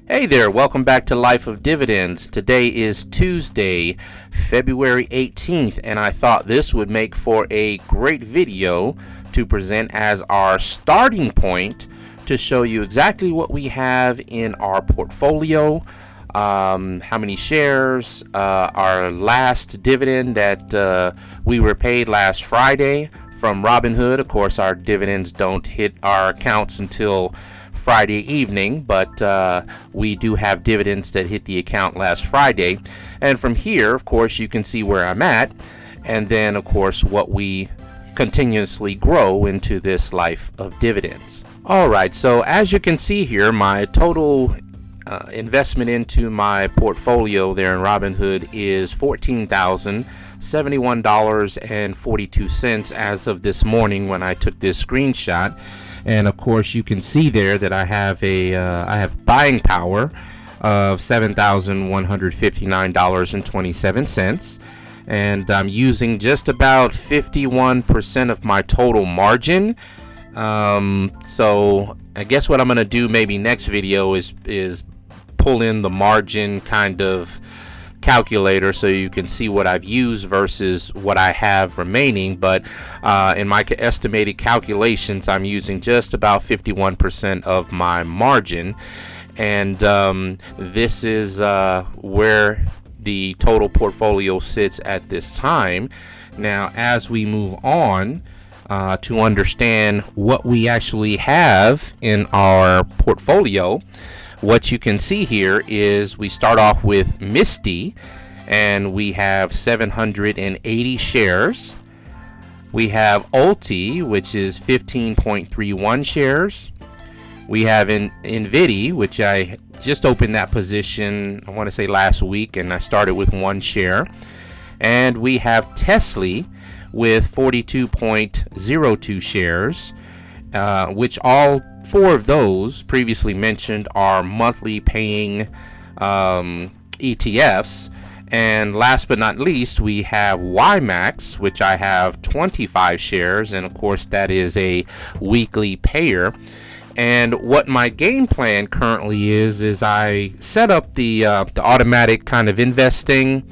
Hey there, welcome back to Life of Dividends. Today is Tuesday, February 18th, and I thought this would make for a great video to present as our starting point to show you exactly what we have in our portfolio, how many shares, our last dividend that we were paid last Friday from Robinhood. Of course, our dividends don't hit our accounts until Friday evening, but we do have dividends that hit the account last Friday. And from here, of course, you can see where I'm at, and then of course what we continuously grow into this life of dividends. All right, so as you can see here, my total investment into my portfolio there in Robinhood is $14,071.42 as of this morning when I took this screenshot. And of course, you can see there that I have buying power of $7,159.27, and I'm using just about 51% of my total margin. So I guess what I'm gonna do maybe next video is pull in the margin kind of calculator so you can see what I've used versus what I have remaining. But in my estimated calculations, I'm using just about 51% of my margin, and this is where the total portfolio sits at this time. Now, as we move on to understand what we actually have in our portfolio, what you can see here is we start off with Misty, and we have 780 shares. We have Ulti, which is 15.31 shares. We have Nvidia, which I just opened that position, I want to say last week, and I started with 1 share. And we have Tesla with 42.02 shares, which all 4 of those previously mentioned are monthly paying ETFs. And last but not least, we have YMAX, which I have 25 shares, and of course that is a weekly payer. And what my game plan currently is I set up the automatic kind of investing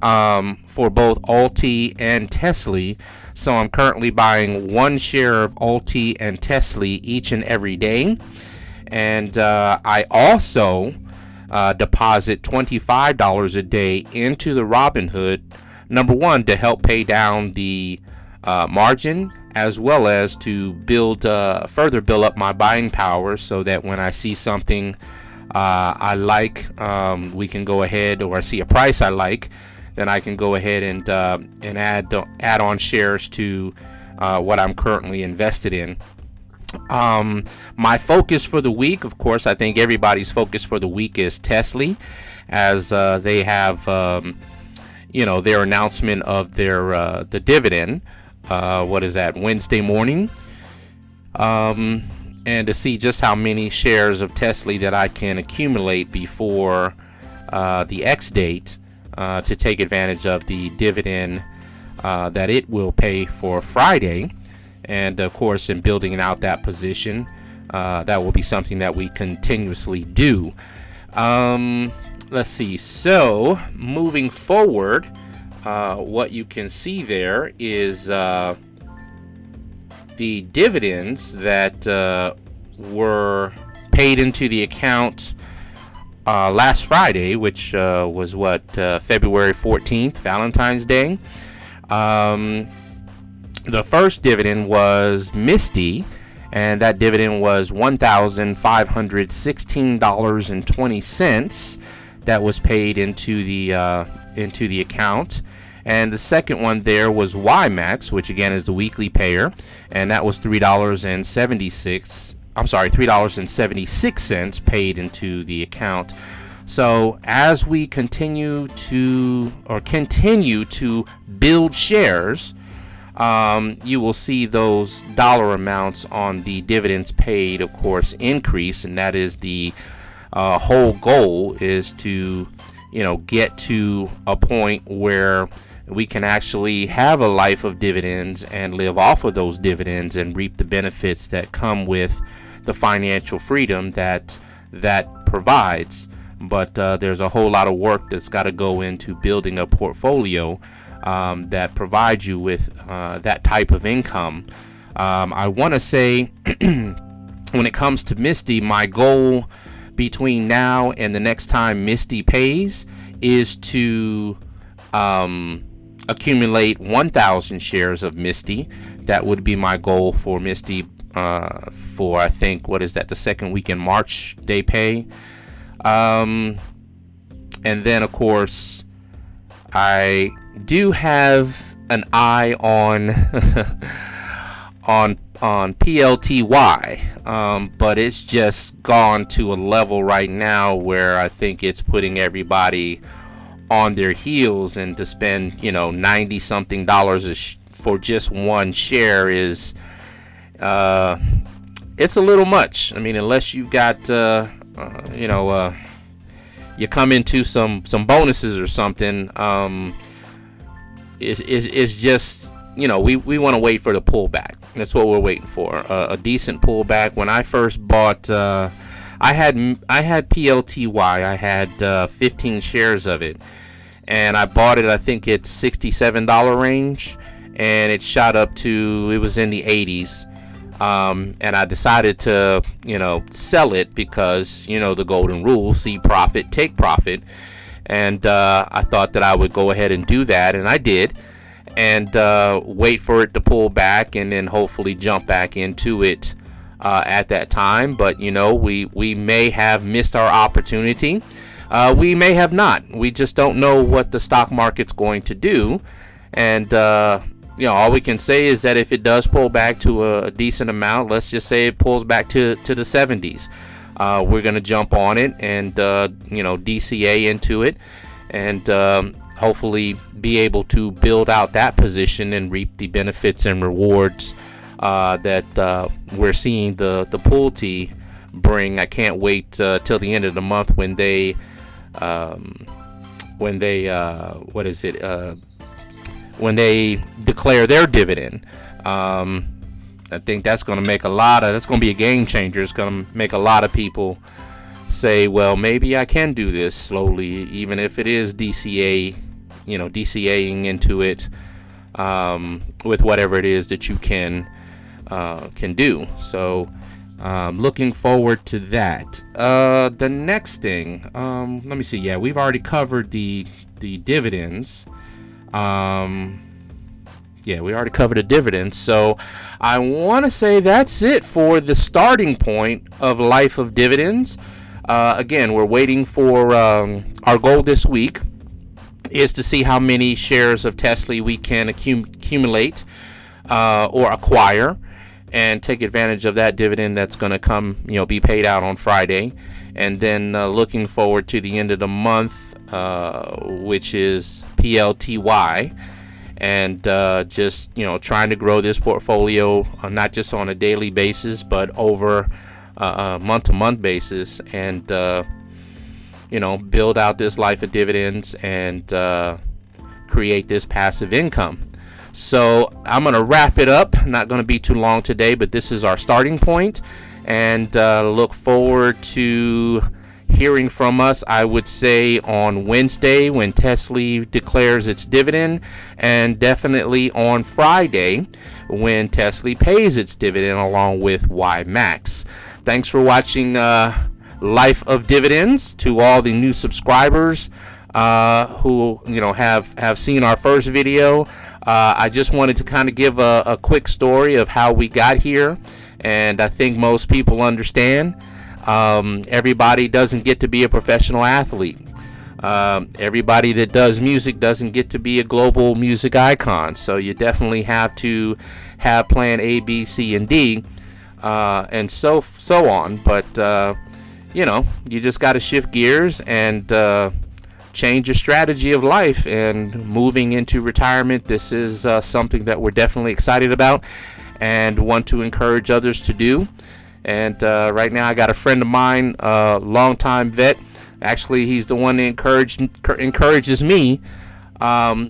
for both Ulti and Tesla. So I'm currently buying 1 share of Ulti and Tesla each and every day. And I also deposit $25 a day into the Robinhood, number one, to help pay down the margin, as well as to further build up my buying power, so that when I see something I like, we can go ahead, or I see a price I like, then I can go ahead and add on shares to what I'm currently invested in. My focus for the week, of course, I think everybody's focus for the week is Tesla, as they have their announcement of their the dividend. What is that, Wednesday morning? And to see just how many shares of Tesla that I can accumulate before the X date, to take advantage of the dividend that it will pay for Friday. And of course, in building out that position, that will be something that we continuously do. Let's see. So moving forward, what you can see there is the dividends that were paid into the account last Friday, which was February 14th, Valentine's Day. The first dividend was Misty, and that dividend was $1,516.20 that was paid into the account. And the second one there was YMAX, which again is the weekly payer, and that was $3.76 paid into the account. So as we continue to build shares, you will see those dollar amounts on the dividends paid, of course, increase, and that is the whole goal, is to get to a point where we can actually have a life of dividends and live off of those dividends and reap the benefits that come with the financial freedom that provides. But there's a whole lot of work that's got to go into building a portfolio that provides you with that type of income. I want to say when it comes to Misty, my goal between now and the next time Misty pays is to accumulate 1,000 shares of Misty. That would be my goal for Misty for, I think, what is that, the second week in March they pay. And then, of course, I do have an eye on on PLTY, but it's just gone to a level right now where I think it's putting everybody on their heels, and to spend, $90 something for just one share is it's a little much. I mean, unless you've got you come into some bonuses or something, it's just, we want to wait for the pullback. That's what we're waiting for, a decent pullback. When I first bought, I had PLTY. I had 15 shares of it, and I bought it, I think it's $67 range, and it shot up to, it was in the 80s. And I decided to, sell it because, the golden rule, see profit, take profit. And I thought that I would go ahead and do that, and I did. And wait for it to pull back, and then hopefully jump back into it at that time. But, we may have missed our opportunity. We may have not. We just don't know what the stock market's going to do. And, all we can say is that if it does pull back to a decent amount, let's just say it pulls back to the 70s, we're going to jump on it and, DCA into it, and hopefully be able to build out that position and reap the benefits and rewards that we're seeing the pool tee bring. I can't wait till the end of the month when they when they declare their dividend. I think that's going to make that's going to be a game changer. It's going to make a lot of people say, well, maybe I can do this slowly, even if it is DCAing into it with whatever it is that you can do. So looking forward to that. The next thing, let me see. Yeah, we've already covered the dividends. We already covered the dividends. So I want to say that's it for the starting point of Life of Dividends. Again, we're waiting for our goal this week is to see how many shares of Tesla we can accumulate or acquire, and take advantage of that dividend that's going to come, be paid out on Friday. And then looking forward to the end of the month, which is PLTY, and just trying to grow this portfolio not just on a daily basis but over a month-to-month basis, and build out this Life of Dividends and create this passive income. So I'm going to wrap it up. Not going to be too long today, but this is our starting point, and look forward to hearing from us, I would say, on Wednesday when Tesla declares its dividend, and definitely on Friday when Tesla pays its dividend along with YMAX. Thanks for watching Life of Dividends. To all the new subscribers who have seen our first video, I just wanted to kind of give a quick story of how we got here, and I think most people understand. Everybody doesn't get to be a professional athlete. Everybody that does music doesn't get to be a global music icon. So you definitely have to have plan A, B, C, and D, and so on. But you just got to shift gears and change your strategy of life. And moving into retirement, this is something that we're definitely excited about and want to encourage others to do. And right now I got a friend of mine, longtime vet. Actually, he's the one that encourages me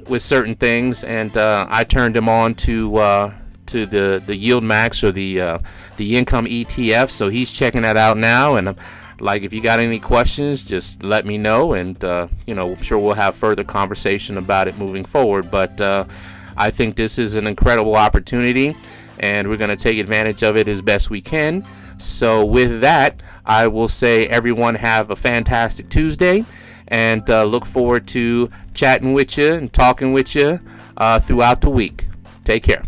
with certain things, and I turned him on to the Yield Max, or the income ETF. So he's checking that out now, and Like, if you got any questions, just let me know, and I'm sure we'll have further conversation about it moving forward. But I think this is an incredible opportunity, and we're going to take advantage of it as best we can. So with that, I will say everyone have a fantastic Tuesday, and look forward to chatting with you and talking with you throughout the week. Take care.